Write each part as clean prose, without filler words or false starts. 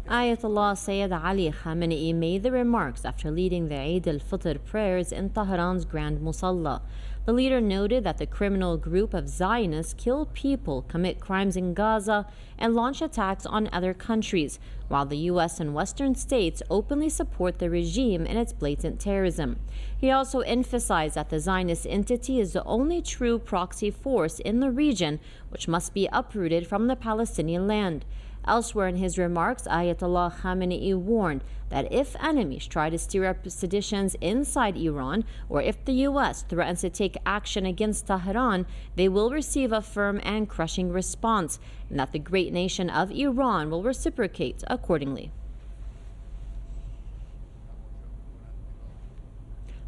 Ayatollah Sayyid Ali Khamenei made the remarks after leading the Eid al-Fitr prayers in Tehran's Grand Musalla. The leader noted that the criminal group of Zionists kill people, commit crimes in Gaza, and launch attacks on other countries, while the U.S. and Western states openly support the regime in its blatant terrorism. He also emphasized that the Zionist entity is the only true proxy force in the region, which must be uprooted from the Palestinian land. Elsewhere in his remarks, Ayatollah Khamenei warned that if enemies try to stir up seditions inside Iran, or if the U.S. threatens to take action against Tehran, they will receive a firm and crushing response, and that the great nation of Iran will reciprocate accordingly.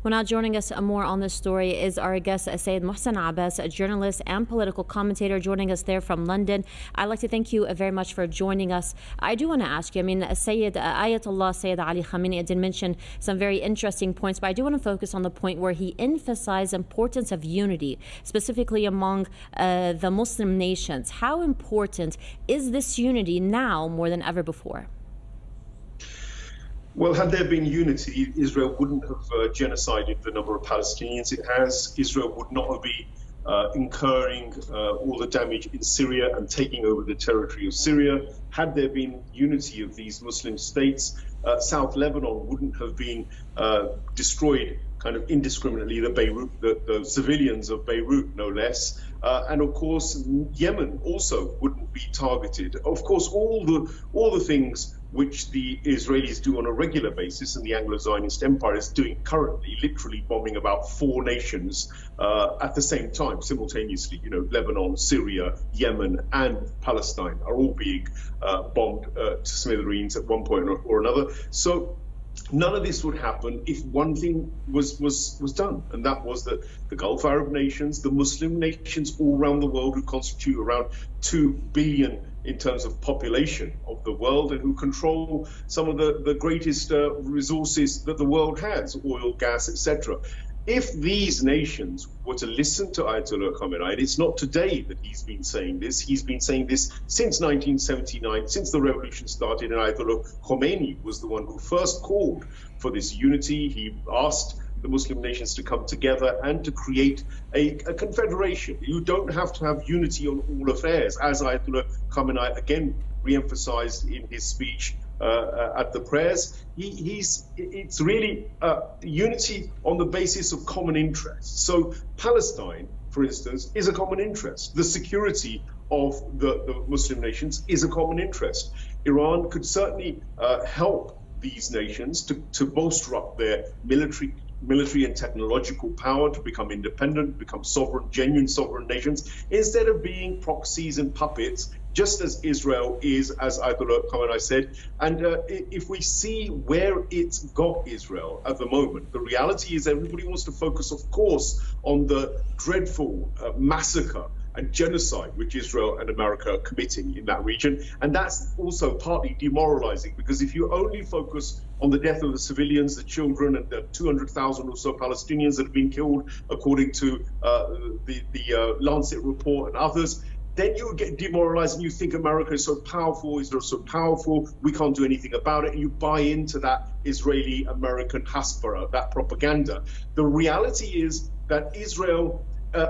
Well, now joining us more on this story is our guest, Sayyid Mohsen Abbas, a journalist and political commentator, joining us there from London. I'd like to thank you very much for joining us. I do want to ask you, Ayatollah Sayyid Ali Khamenei did mention some very interesting points, but I do want to focus on the point where he emphasized the importance of unity, specifically among the Muslim nations. How important is this unity now more than ever before? Well, had there been unity, Israel wouldn't have genocided the number of Palestinians it has. Israel would not be incurring all the damage in Syria and taking over the territory of Syria. Had there been unity of these Muslim states, South Lebanon wouldn't have been destroyed kind of indiscriminately, the civilians of Beirut, no less. And of course, Yemen also wouldn't be targeted. Of course, all the things which the Israelis do on a regular basis, and the Anglo-Zionist Empire is doing currently, literally bombing about 4 nations at the same time, simultaneously. You know, Lebanon, Syria, Yemen, and Palestine are all being bombed to smithereens at one point or another. So none of this would happen if one thing was done, and that was that the Gulf Arab nations, the Muslim nations all around the world, who constitute around 2 billion in terms of population of the world, and who control some of the greatest resources that the world has, oil, gas, etc. If these nations were to listen to Ayatollah Khamenei, and it's not today that he's been saying this since 1979, since the revolution started, and Ayatollah Khamenei was the one who first called for this unity. He asked the Muslim nations to come together and to create a confederation. You don't have to have unity on all affairs, as Ayatollah Khamenei again re-emphasized in his speech at the prayers. It's really unity on the basis of common interests. So Palestine, for instance, is a common interest. The security of the Muslim nations is a common interest. Iran could certainly help these nations to bolster up their military and technological power, to become independent, become sovereign, genuine sovereign nations, instead of being proxies and puppets, just as Israel is, as Ayatollah Khamenei said. And if we see where it's got Israel at the moment, the reality is everybody wants to focus, of course, on the dreadful massacre and genocide which Israel and America are committing in that region. And that's also partly demoralizing, because if you only focus on the death of the civilians, the children, and the 200,000 or so Palestinians that have been killed, according to the Lancet report and others, then you get demoralized and you think America is so powerful, Israel is so powerful, we can't do anything about it, and you buy into that Israeli-American Hasbara, that propaganda. The reality is that Israel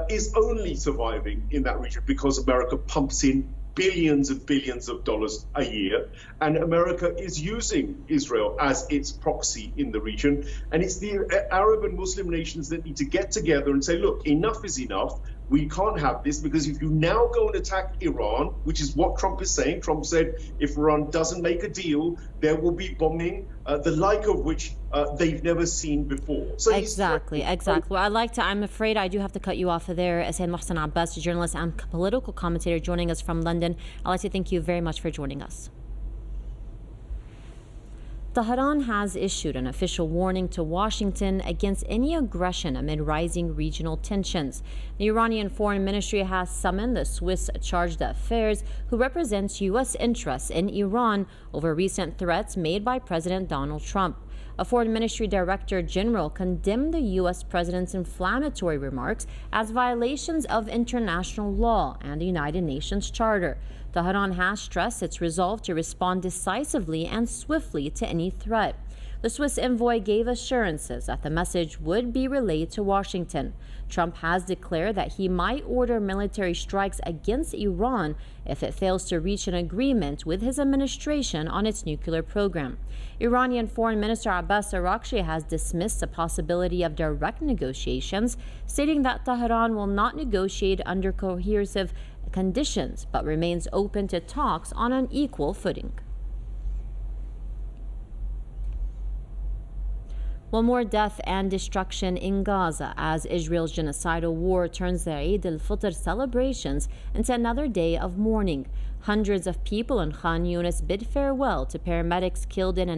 is only surviving in that region because America pumps in billions and billions of dollars a year, and America is using Israel as its proxy in the region. And it's the Arab and Muslim nations that need to get together and say, look, enough is enough. We can't have this, because if you now go and attack Iran, which is what Trump is saying, Trump said if Iran doesn't make a deal, there will be bombing, the like of which they've never seen before. So exactly. Well, I'm afraid I do have to cut you off there. Sayyid Mohsen Abbas, journalist and political commentator, joining us from London. I'd like to thank you very much for joining us. Tehran has issued an official warning to Washington against any aggression amid rising regional tensions. The Iranian Foreign Ministry has summoned the Swiss charge d'affaires, who represents U.S. interests in Iran, over recent threats made by President Donald Trump. A Foreign Ministry Director General condemned the U.S. president's inflammatory remarks as violations of international law and the United Nations Charter. Tehran has stressed its resolve to respond decisively and swiftly to any threat. The Swiss envoy gave assurances that the message would be relayed to Washington. Trump has declared that he might order military strikes against Iran if it fails to reach an agreement with his administration on its nuclear program. Iranian Foreign Minister Abbas Araghchi has dismissed the possibility of direct negotiations, stating that Tehran will not negotiate under coercive conditions, but remains open to talks on an equal footing. Well, more death and destruction in Gaza as Israel's genocidal war turns their Eid al-Fitr celebrations into another day of mourning. Hundreds of people in Khan Yunis bid farewell to paramedics killed in an